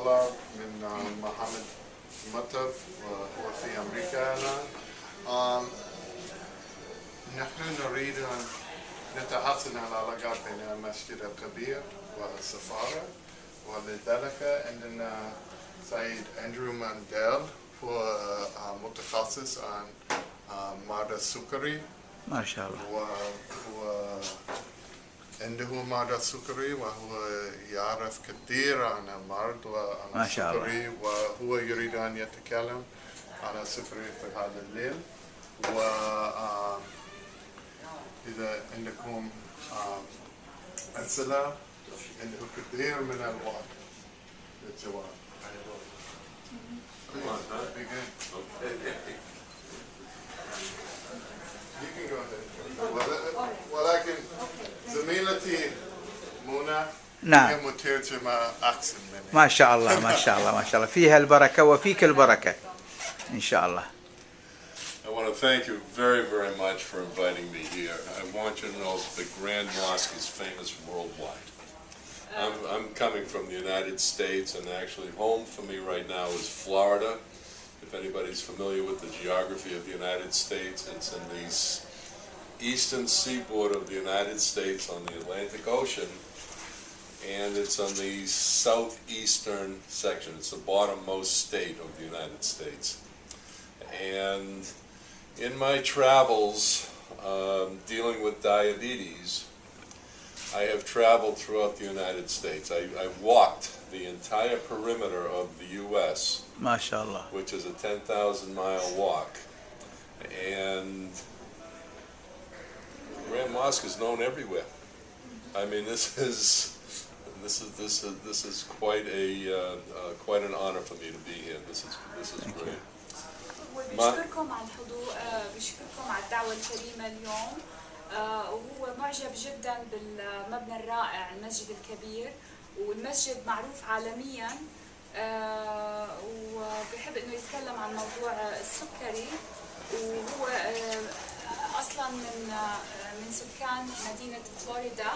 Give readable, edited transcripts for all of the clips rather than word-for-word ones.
الله من محمد مطر وهو في أمريكا الآن. نحن نريد أن نتحسن العلاقات بين المسجد الكبير والسفارة، ولذلك عندنا سيد أندرو مانديل هو متخصص عن مرضى السكري. ما شاء الله. وهو عنده مرض السكري وهو يعرف كثير عن المرض وعن السكري، وهو يريد أن يتكلم عن السكري في هذا الليل. وإذا عندكم أسئلة عنده كثير من الوقت للجواب. ولكن زميلتي منى هي مترجمة أحسن مني. ما شاء الله ما شاء الله ما شاء الله، فيها البركة وفيك البركة إن شاء الله. I want to thank you very, very much for inviting me here. I want you to know that the Grand Mosque is famous worldwide. I'm coming from the United States, and actually home for me right now is Florida. If anybody's familiar with the geography of the United States, it's in the eastern seaboard of the United States on the Atlantic Ocean, and it's on the southeastern section. It's the bottommost state of the United States. And in my travels dealing with diabetes, I have traveled throughout the United States. I walked the entire perimeter of the U.S., MashaAllah, which is a 10,000-mile walk. And the Grand Mosque is known everywhere. I mean, this is quite an honor for me to be here. This is great. وبشكركم على الحضور، بشكركم على الدعوة الكريمة اليوم، وهو معجب جدا بالمبنى الرائع المسجد الكبير، والمسجد معروف عالميا، وبحب انه يتكلم عن موضوع السكري، وهو اصلا من سكان مدينة فلوريدا،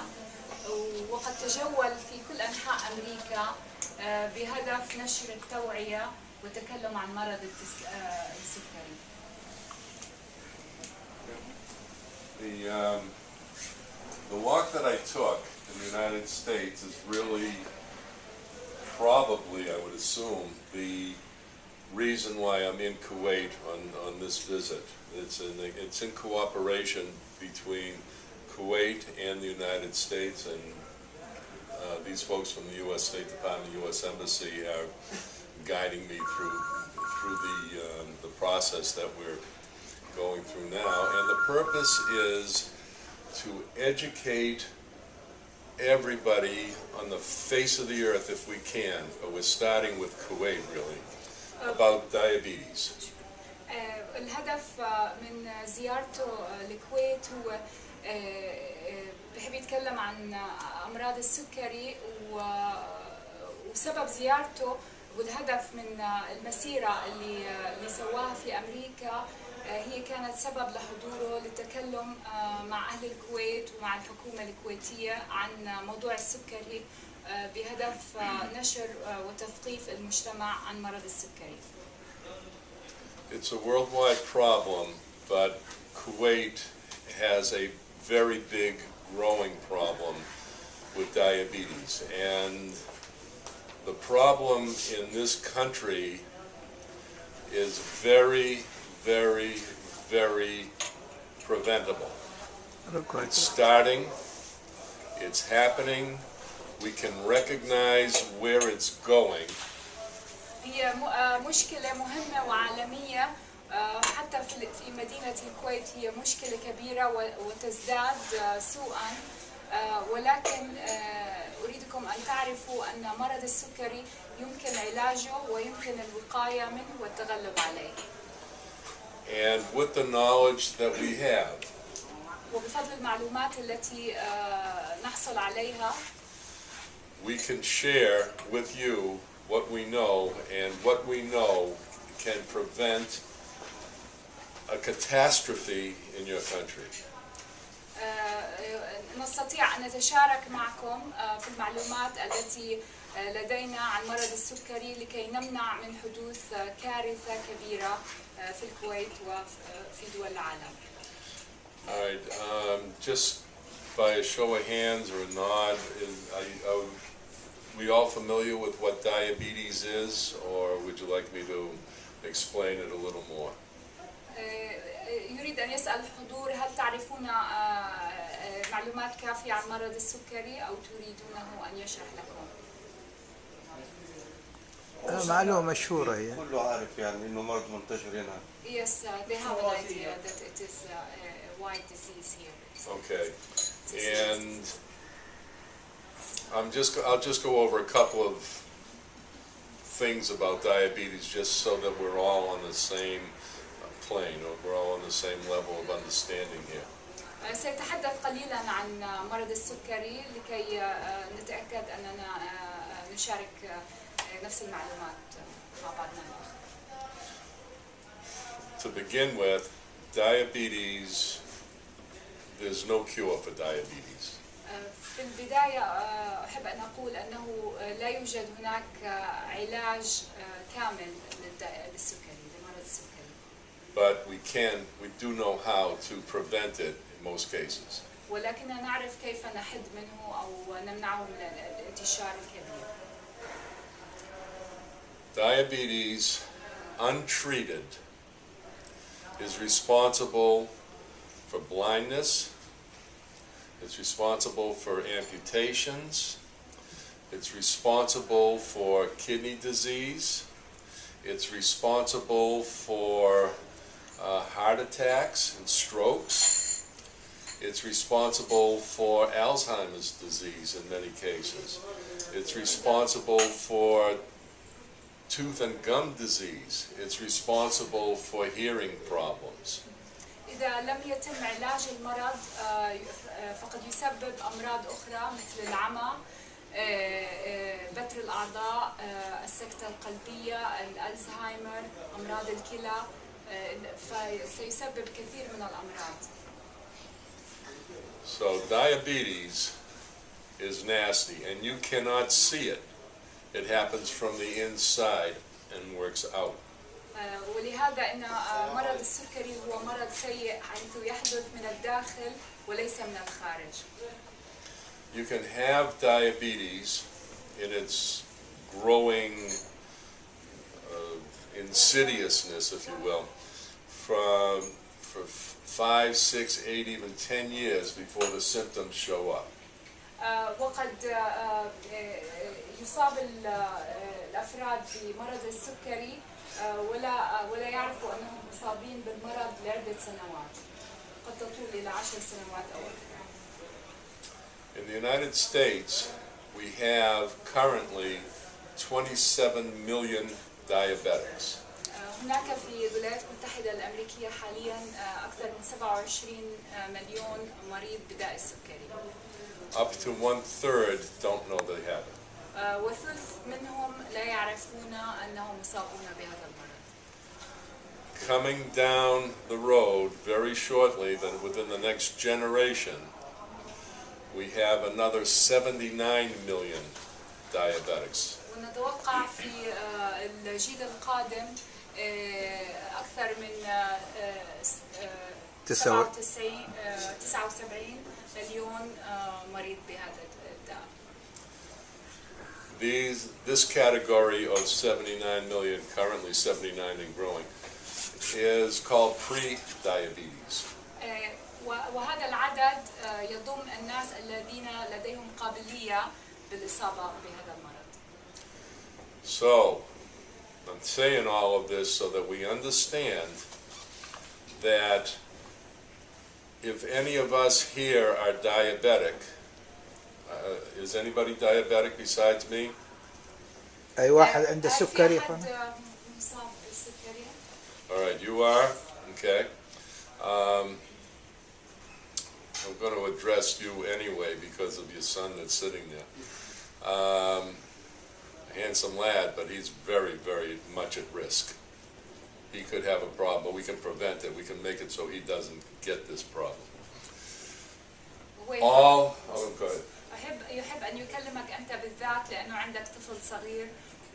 وقد تجول في كل انحاء امريكا بهدف نشر التوعية وتكلم عن مرض السكري. The walk that I took in the United States is really probably, I would assume, the reason why I'm in Kuwait on this visit. It's in cooperation between Kuwait and the United States, and these folks from the U.S. State Department, U.S. Embassy are guiding me through the process that we're going through now. And the purpose is to educate everybody on the face of the earth if we can, but we're starting with Kuwait really, about diabetes. الهدف من زيارته للكويت هو بحب يتكلم عن أمراض السكري، وسبب زيارته والهدف من المسيرة اللي سواها في أمريكا هي كانت سبب لحضوره للتكلم مع أهل الكويت ومع الحكومة الكويتية عن موضوع السكري بهدف نشر وتثقيف المجتمع عن مرض السكري. It's a worldwide problem, but Kuwait has a very big growing problem with diabetes, and the problem in this country is very, very, very preventable. It's starting, it's happening, we can recognize where it's going. هي مشكلة مهمة وعالمية، حتى في مدينة الكويت هي مشكلة كبيرة وتزداد سوءا، ولكن أريدكم أن تعرفوا أن مرض السكري يمكن علاجه ويمكن الوقاية منه والتغلب عليه. And with the knowledge that we have, وبفضل المعلومات التي نحصل عليها, we can share with you what we know, and what we know can prevent a catastrophe in your country. نستطيع أن نتشارك معكم في المعلومات التي لدينا عن مرض السكري لكي نمنع من حدوث كارثة كبيرة في الكويت وفي دول العالم. All right, just by a show of hands or a nod, are we all familiar with what diabetes is, or would you like me to explain it a little more? يريد أن يسأل الحضور هل تعرفون معلومات كافية عن مرض السكري أو تريدونه أن يشرح لكم؟ معلومة مشهورة هي. كله عارف يعني إنه مرض منتشر هنا. Yes, they have an idea that it is a wide disease here. Okay, and I'll just go over a couple of things about diabetes just so that we're all on the same plane, or we're all on the same level of understanding here. سأتحدث قليلا عن مرض السكري لكي نتأكد أننا نشارك نفس المعلومات مع بعضنا الآخر. To begin with, diabetes, there's no cure for diabetes. في البداية أحب أن أقول أنه لا يوجد هناك علاج كامل للسكري، لمرض السكري. But we do know how to prevent it in most cases. ولكننا نعرف كيف نحد منه أو نمنعه من الانتشار الكبير. Diabetes, untreated, is responsible for blindness, it's responsible for amputations, it's responsible for kidney disease, it's responsible for heart attacks and strokes, it's responsible for Alzheimer's disease in many cases, it's responsible for tooth and gum disease. It's responsible for hearing problems. إذا لم يتم علاج المرض فقد يسبب أمراض أخرى مثل العمى، بتر الأعضاء، السكتة القلبية، الألزهايمر، أمراض الكلى، فسيسبب كثير من الأمراض. So diabetes is nasty, and you cannot see it. It happens from the inside and works out. ولهذا إن مرض السكري هو مرض سيء حيث يحدث من الداخل وليس من الخارج. You can have diabetes in its growing insidiousness, if you will, for 5, 6, 8, even 10 years before the symptoms show up. وقد يصاب الأفراد بمرض السكري ولا يعرفوا أنهم مصابين بالمرض لعدة سنوات، قد تطول إلى 10 سنوات أو أكثر. In the United States, we have currently 27 million diabetics. هناك في الولايات المتحدة الأمريكية حاليا أكثر من 27 مليون مريض بداء السكري. Up to 1/3 don't know they have it. وثلث منهم لا يعرفون أنهم مصابون بهذا المرض. Coming down the road very shortly, that within the next generation, we have another 79 million diabetics. ونتوقع في الجيل القادم أكثر من 79 مليون مريض بهذا الداء. This category of 79 million, currently 79 and growing, is called pre-diabetes. وهذا العدد يضم الناس الذين لديهم قابلية بالإصابة بهذا المرض. So, I'm saying all of this so that we understand that if any of us here are diabetic, is anybody diabetic besides me? أي واحد عنده سكري. مصاب بالسكري؟ All right, you are? Okay. I'm going to address you anyway because of your son that's sitting there. A handsome lad, but he's very, very much at risk. He could have a problem, but we can prevent it. We can make it so he doesn't get this problem. go ahead. أحب يحب أن يكلمك أنت بالذات لأنه عندك طفل صغير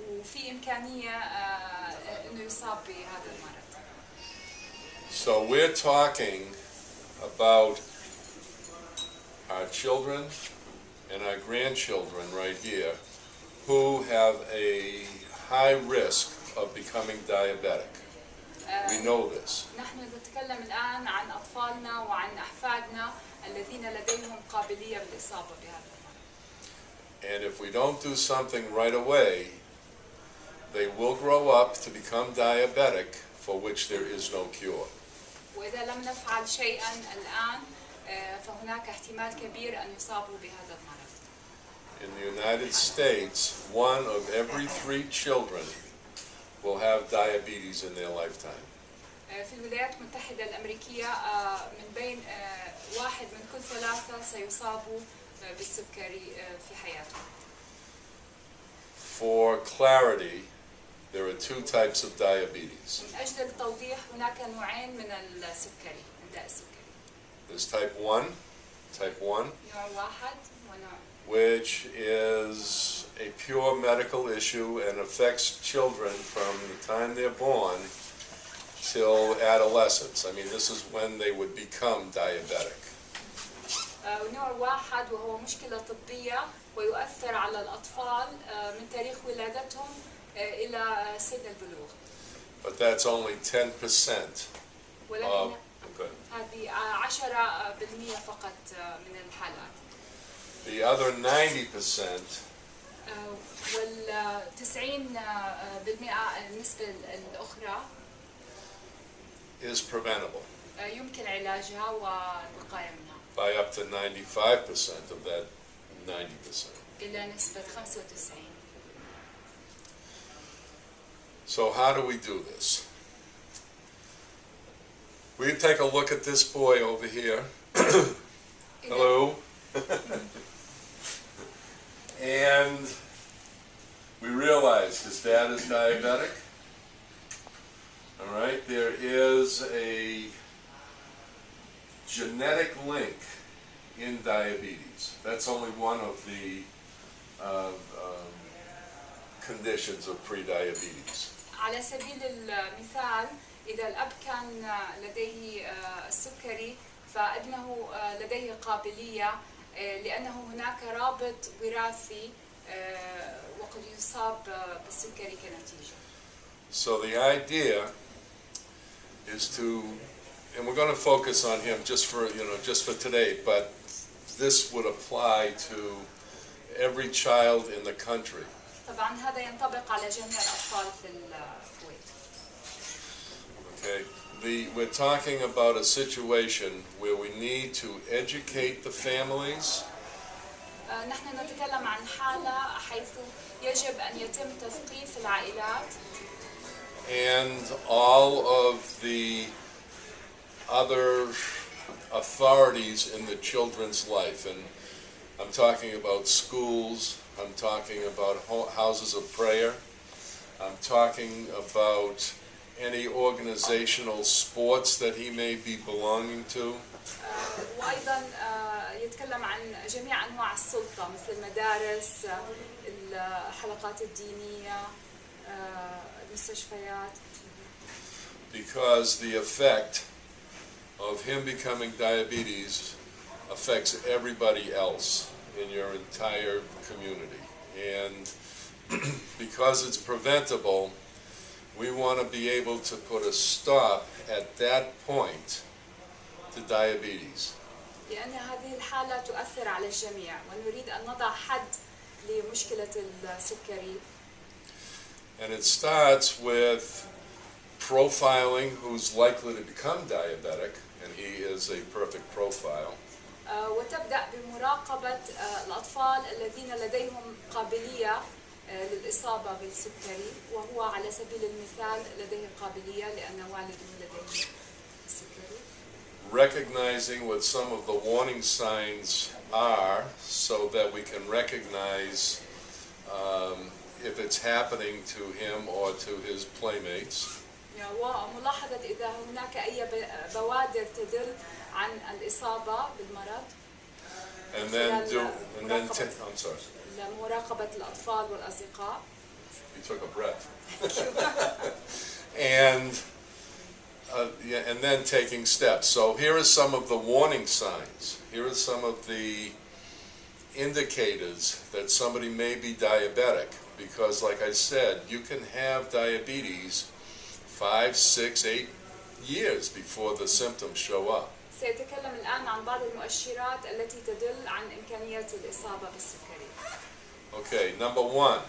وفي إمكانية أنه يصاب بهذا المرض. So we're talking about our children and our grandchildren right here who have a high risk of becoming diabetic. We know this. نحن نتكلم الآن عن أطفالنا وعن أحفادنا الذين لديهم قابلية بالإصابة بهذا المرض. And if we don't do something right away, they will grow up to become diabetic, for which there is no cure. وإذا لم نفعل شيئا الآن فهناك احتمال كبير أن يصابوا بهذا المرض. In the United States, 1 of every 3 children will have diabetes in their lifetime. في الولايات المتحدة الأمريكية من بين 1 من كل 3 سيصابوا بالسكري في حياتهم. For clarity, there are 2 types of diabetes. من أجل التوضيح هناك نوعين من السكري، من داء السكري. There's type 1, نوع 1 ونوع which is a pure medical issue and affects children from the time they're born till adolescence. I mean, this is when they would become diabetic. ونوع 1 وهو مشكلة طبية ويؤثر على الأطفال من تاريخ ولادتهم إلى سن البلوغ. But that's only 10% ولكن of... Okay. هذه 10% فقط من الحالات. The other 90% وال 90% النسبة الأخرى is preventable يمكن علاجها والوقاية منها by up to 95% of that 90%. إلى نسبة 95. So how do we do this? We take a look at this boy over here. Hello. And we realize his dad is diabetic. All right, there is a genetic link in diabetes. That's only one of the conditions of prediabetes. على سبيل المثال إذا الأب كان لديه السكري فابنه لديه قابلية لأنه هناك رابط وراثي وقد يصاب بالسكري كنتيجة. So the idea is to, and we're going to focus on him just for today, but this would apply to every child in the country. طبعا هذا ينطبق على جميع الأطفال في الكويت. Okay, we're talking about a situation where we need to educate the families. نحن نتكلم عن حالة حيث يجب أن يتم تثقيف العائلات And all of the other authorities in the children's life. And I'm talking about schools, I'm talking about houses of prayer, I'm talking about any organizational sports that he may be belonging to. وأيضا يتكلم عن جميع أنواع السلطة مثل المدارس، الحلقات الدينية، المستشفيات. Because the effect of him becoming diabetes affects everybody else in your entire community. And because it's preventable, we want to be able to put a stop at that point to diabetes. لأن هذه الحالة تؤثر على الجميع ونريد أن نضع حد لمشكلة السكري. And it starts with profiling who's likely to become diabetic, and he is a perfect profile. وتبدأ بمراقبة الأطفال الذين لديهم قابلية للإصابة بالسكري وهو على سبيل المثال لديه قابلية لأن والده لديه السكري. Recognizing what some of the warning signs are so that we can recognize if it's happening to him or to his playmates. وملاحظة إذا هناك أي بوادر تدل عن الإصابة بالمرض. And then مراقبة- I'm sorry, مراقبة الأطفال والأصدقاء. you took a breath. And yeah, and then taking steps. So here are some of the warning signs. Here are some of the indicators that somebody may be diabetic, because like I said, you can have diabetes 5, 6, 8 years before the symptoms show up. سيتكلم الآن عن بعض المؤشرات التي تدل عن إمكانية الإصابة بالسكري. Okay, number 1,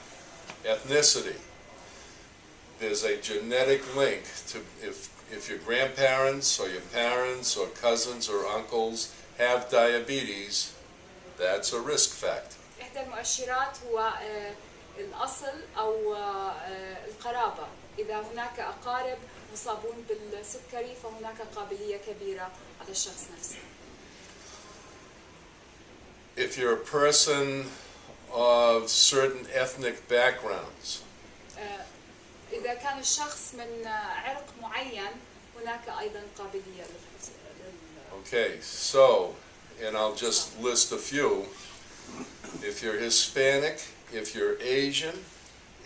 ethnicity. There's a genetic link to if your grandparents or your parents or cousins or uncles have diabetes, that's a risk factor. إحدى المؤشرات هو الأصل أو القرابة. إذا هناك أقارب مصابون بالسكري فهناك قابلية كبيرة على الشخص نفسه. If you're a person of certain ethnic backgrounds, إذا كان الشخص من عرق معين هناك أيضا قابلية okay, so, and I'll just list a few. If you're Hispanic, if you're Asian,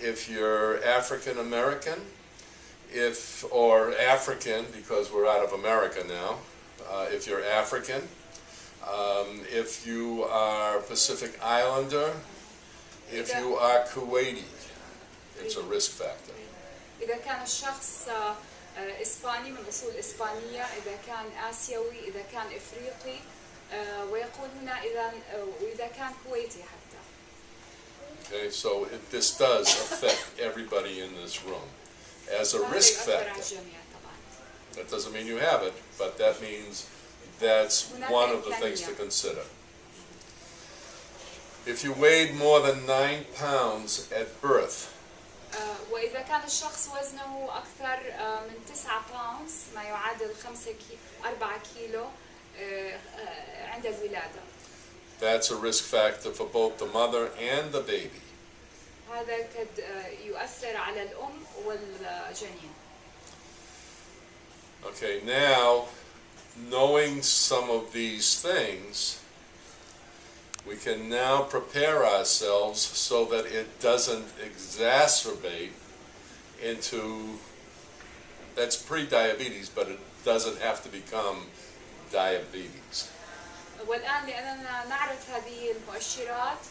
if you're African American, or African, because we're out of America now, if you're African, if you are Pacific Islander, if you are Kuwaiti, it's a risk factor. إذا كان الشخص إسباني من أصول إسبانية، إذا كان آسيوي، إذا كان إفريقي، ويقول هنا إذا كان كويتي حتى. Okay, so this does affect everybody in this room as a risk factor. That doesn't mean you have it, but that means that's one of the things to consider. If you weighed more than 9 pounds at birth, وإذا كان الشخص وزنه أكثر من 9 باوندز ما يعادل 4 كيلو عند الولادة. That's a risk factor for both the mother and the baby. هذا قد يؤثر على الأم والجنين. Okay, now knowing some of these things, we can now prepare ourselves so that it doesn't exacerbate into, that's pre-diabetes, but it doesn't have to become diabetes. والآن لأننا نعرف هذه المؤشرات